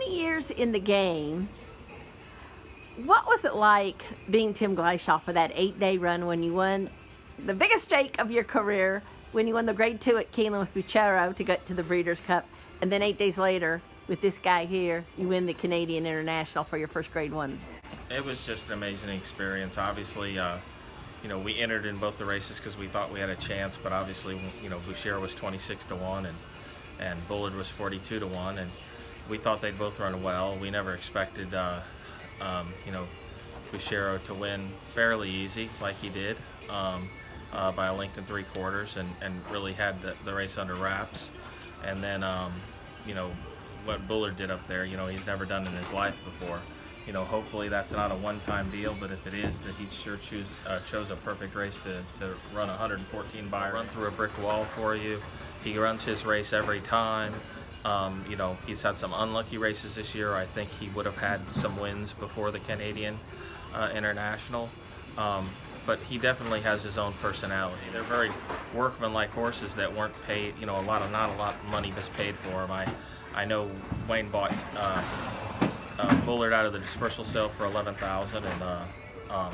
20 years in the game, what was it like being Tim Glyshaw for that 8-day run when you won the biggest stake of your career, when you won the Grade 2 at Keeneland with Bucchero to get to the Breeders' Cup, and then 8 days later with this guy here, you win the Canadian International for your first Grade 1? It was just an amazing experience. Obviously, we entered in both the races because we thought we had a chance, but obviously, Bucchero was 26-1 and Bullard was 42-1, and we thought they'd both run well. We never expected, Bucchero to win fairly easy like he did, by a length and 3/4, and really had the race under wraps. And then, what Bullard did up there, he's never done in his life before. Hopefully that's not a one-time deal, but if it is, that he sure chose a perfect race to run 114 by, run through a brick wall for you. He runs his race every time. He's had some unlucky races this year. I think he would have had some wins before the Canadian International, but he definitely has his own personality. They're very workmanlike horses that weren't paid. Not a lot of money was paid for him. I know Wayne bought Bullard out of the dispersal sale for $11,000, and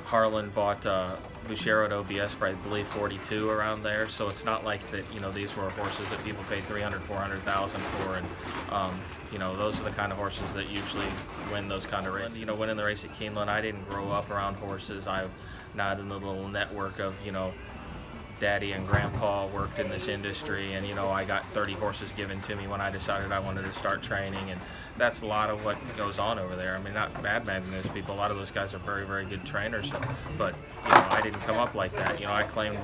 Harlan bought Bucchero at OBS for, I believe, $42,000 around there. So it's not like that. These were horses that people paid $300,000, $400,000 for, and those are the kind of horses that usually win those kind of races. Winning the race at Keeneland, I didn't grow up around horses. I'm not in the little network of Daddy and Grandpa worked in this industry, and I got 30 horses given to me when I decided I wanted to start training, and that's a lot of what goes on over there. I mean, not bad-mouthing those people. A lot of those guys are very, very good trainers, but I didn't come up like that. I claimed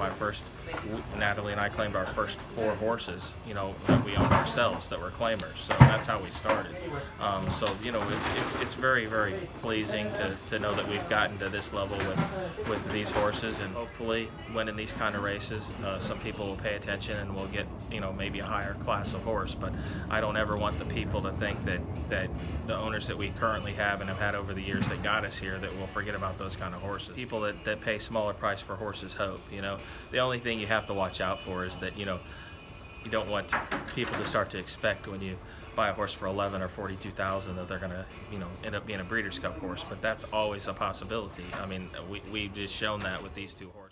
Natalie and I claimed our first 4 horses, that we owned ourselves, that were claimers. So that's how we started. It's very, very pleasing to know that we've gotten to this level with these horses, and hopefully winning these kind of races, some people will pay attention and we'll get maybe a higher class of horse. But I don't ever want the people to think that the owners that we currently have and have had over the years that got us here, that we'll forget about those kind of horses. People that pay smaller price for horses hope. The only thing you have to watch out for is that you don't want people to start to expect when you buy a horse for $11,000 or $42,000 that they're going to end up being a Breeders' Cup horse. But that's always a possibility. I mean, we've just shown that with these 2 horses.